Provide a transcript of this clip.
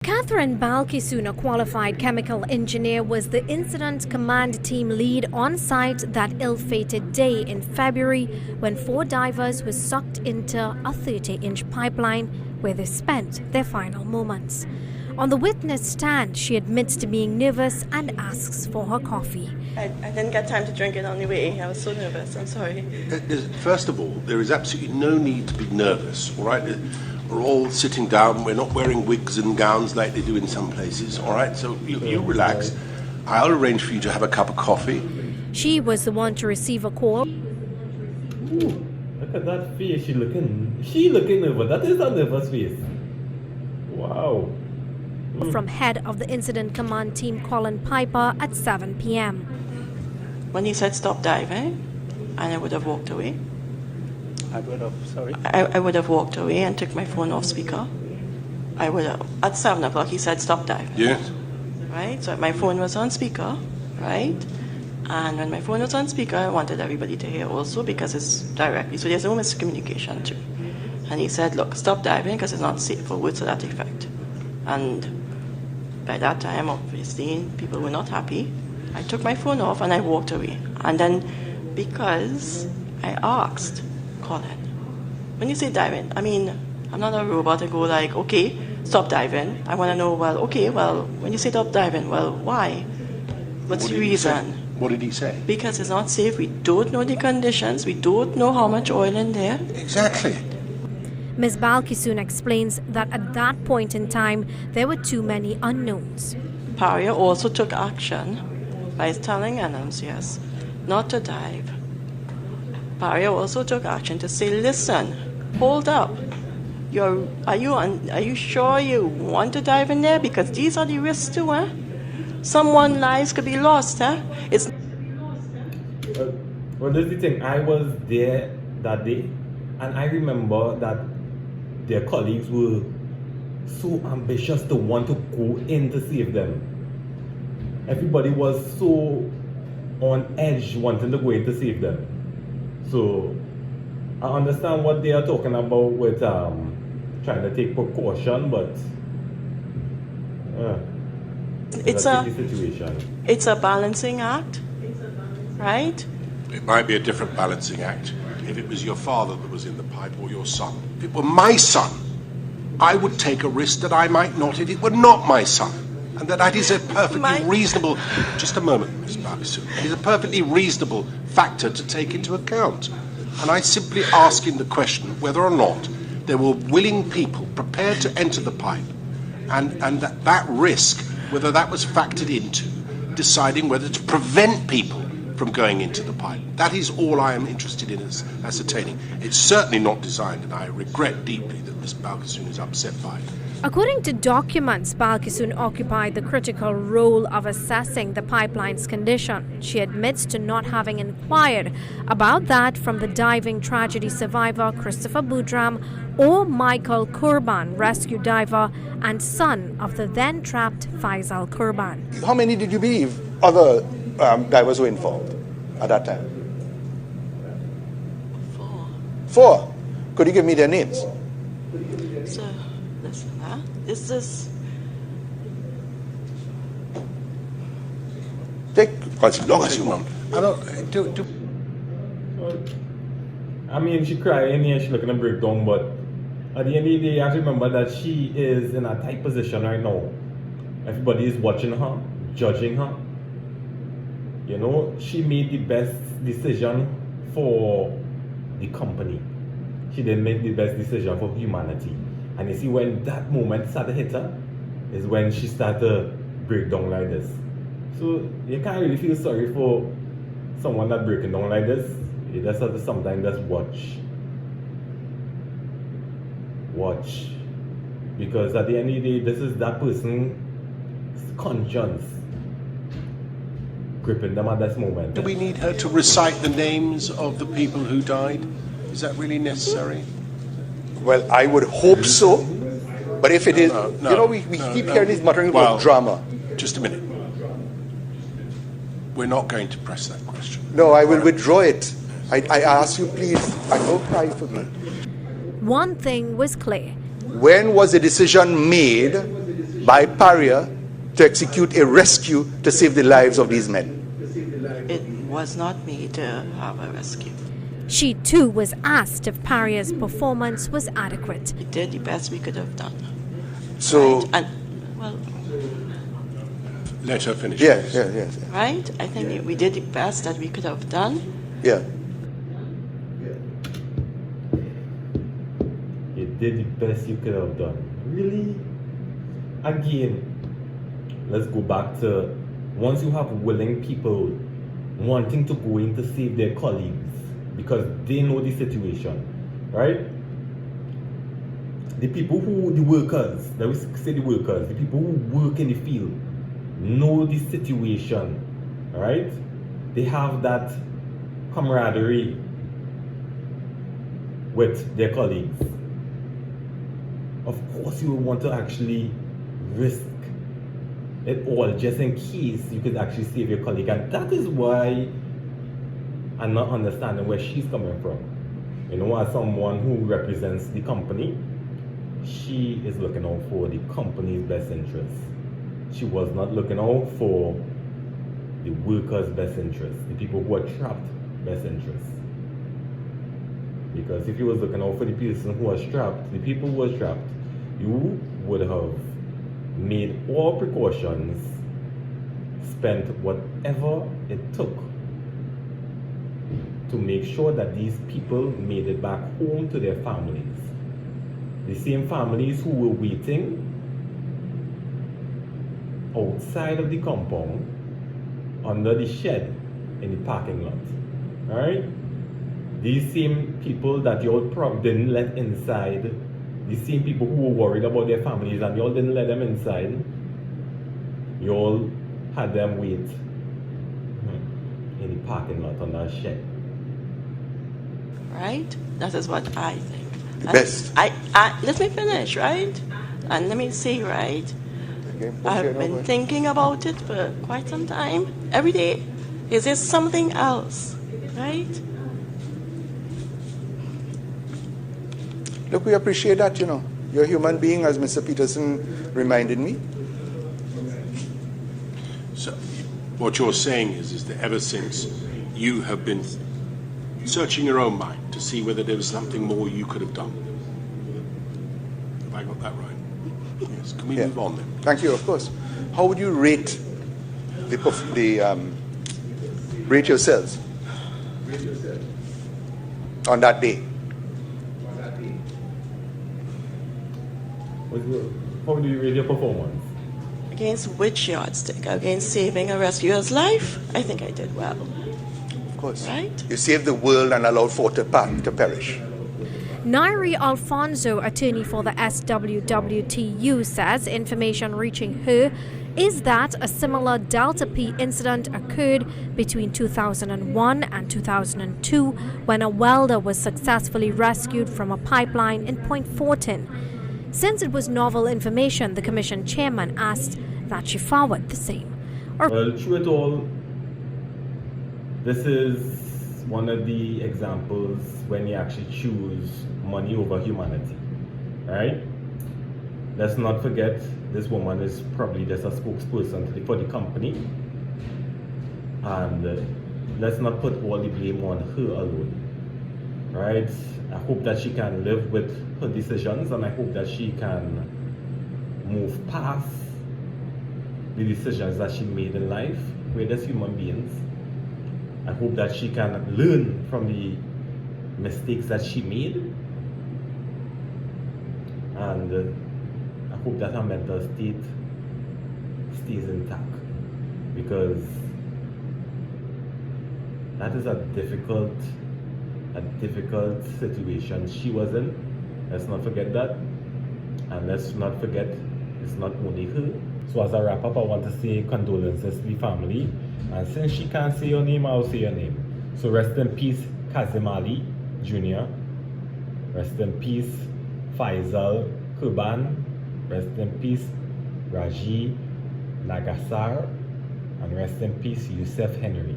Catherine Balkissoon, a qualified chemical engineer, was the incident command team lead on site that ill-fated day in February when 4 divers were sucked into a 30-inch pipeline where they spent their final moments. On the witness stand, she admits to being nervous and asks for her coffee. I didn't get time to drink it on the way. I was so nervous. I'm sorry. First of all, there is absolutely no need to be nervous, all right? We're all sitting down. We're not wearing wigs and gowns like they do in some places, all right? So you relax. I'll arrange for you to have a cup of coffee. She was the one to receive a call. Ooh, look at that face. She looking nervous. That is a nervous face. Wow. From head of the incident command team, Colin Piper, at 7 p.m. When he said stop diving, and I would have walked away. I would have walked away and took my phone off speaker. I would have. At 7 o'clock, he said stop diving. Yes. Right? So my phone was on speaker, right? And when my phone was on speaker, I wanted everybody to hear also because it's directly. So there's no miscommunication too. And he said, look, stop diving because it's not safe, for words to that effect. And by that time, obviously, people were not happy. I took my phone off and I walked away. And then, because I asked Colin, when you say diving, I mean, I'm not a robot to go like, okay, stop diving. I want to know, when you say stop diving, why? What's the reason? What did he say? Because it's not safe. We don't know the conditions. We don't know how much oil in there. Exactly. Ms. Balkissoon explains that at that point in time, there were too many unknowns. Paria also took action by telling NMCS not to dive. Paria also took action to say, listen, hold up. Are you sure you want to dive in there? Because these are the risks too, huh? Someone's lives could be lost, huh? Well, that's the thing. I was there that day, and I remember that their colleagues were so ambitious to want to go in to save them. Everybody was so on edge wanting to go in to save them. So I understand what they are talking about with trying to take precaution, but it's a balancing act, right? It might be a different balancing act if it was your father that was in the pipe or your son. If it were my son, I would take a risk that I might not if it were not my son. And that is a perfectly reasonable... Just a moment, Ms. Balkissoon. It is a perfectly reasonable factor to take into account. And I simply ask in the question whether or not there were willing people prepared to enter the pipe and that risk, whether that was factored into deciding whether to prevent people from going into the pipe. That is all I am interested in ascertaining. It's certainly not designed, and I regret deeply that Ms. Balkissoon is upset by it. According to documents, Balkissoon occupied the critical role of assessing the pipeline's condition. She admits to not having inquired about that from the diving tragedy survivor Christopher Boudram or Michael Kurban, rescue diver and son of the then-trapped Faisal Kurban. How many did you believe other divers were involved at that time? 4. Could you give me their names? So, listen, huh? This is... Take as long as you want. I mean, she crying here, she looking to break down, but at the end of the day, you have to remember that she is in a tight position right now. Everybody is watching her, judging her. You know, she made the best decision for the company. She didn't make the best decision for humanity. And you see, when that moment started to hit her, is when she started to break down like this. So you can't really feel sorry for someone that's breaking down like this. You just have to sometimes just watch. Watch. Because at the end of the day, this is that person's conscience gripping them at this moment. Do we need her to recite the names of the people who died? Is that really necessary? Well, I would hope so. But if it is, we keep hearing these muttering about drama. Just a minute. We're not going to press that question. No, I will withdraw it. I ask you, please, I don't cry for me. One thing was clear. When was the decision made by Paria to execute a rescue to save the lives of these men. It was not me to have a rescue. She too was asked if Paria's performance was adequate. We did the best we could have done. So, right? And, well, Let her finish. yes. right? I think we did the best that we could have done. Yeah. You did the best you could have done. Really? Again, let's go back to once you have willing people wanting to go in to save their colleagues because they know the situation, right? The people who, the workers, let me say the workers, the people who work in the field know the situation, right? They have that camaraderie with their colleagues. Of course, you will want to actually risk it all just in case you could actually save your colleague. And that is why I'm not understanding where she's coming from. You know, as someone who represents the company, she is looking out for the company's best interests. She was not looking out for the workers' best interests, the people who are trapped best interests. Because if you was looking out for the person who was trapped, the people who were trapped, you would have made all precautions, spent whatever it took to make sure that these people made it back home to their families. The same families who were waiting outside of the compound under the shed in the parking lot. Alright? These same people that y'all probably didn't let inside, the same people who were worried about their families and y'all didn't let them inside, y'all had them wait in the parking lot under a shed. Right? That is what I think. The best. Let me finish, right? And let me say, right? Okay. I've been thinking about it for quite some time. Every day, is there something else, right? Look, we appreciate that, you know. You're a human being, as Mr. Peterson reminded me. So, what you're saying is that ever since you have been searching your own mind to see whether there was something more you could have done. Have I got that right? Yes. Can we move on then? Thank you, of course. How would you rate rate yourselves on that day? How do you rate your performance? Against which yardstick? Against saving a rescuer's life? I think I did well. Of course. Right? You saved the world and allowed 4 to perish. Nairi Alfonso, attorney for the SWWTU, says information reaching her is that a similar Delta P incident occurred between 2001 and 2002 when a welder was successfully rescued from a pipeline in Point Fortin. Since it was novel information, the Commission chairman asked that she forward the same. Well, through it all, this is one of the examples when you actually choose money over humanity, right? Let's not forget, this woman is probably just a spokesperson for the company, and let's not put all the blame on her alone, right? I hope that she can live with her decisions, and I hope that she can move past the decisions that she made in life. We're just human beings. I hope that she can learn from the mistakes that she made, and I hope that her mental state stays intact, because that is a difficult situation she was in. Let's not forget that, and let's not forget it's not only her. So as a wrap up, I want to say condolences to the family, and since she can't say your name, I'll say your name. So rest in peace, Kazim Ali Jr. Rest in peace, Faisal Kurban. Rest in peace, Raji Nagasar. And rest in peace, Yusuf Henry.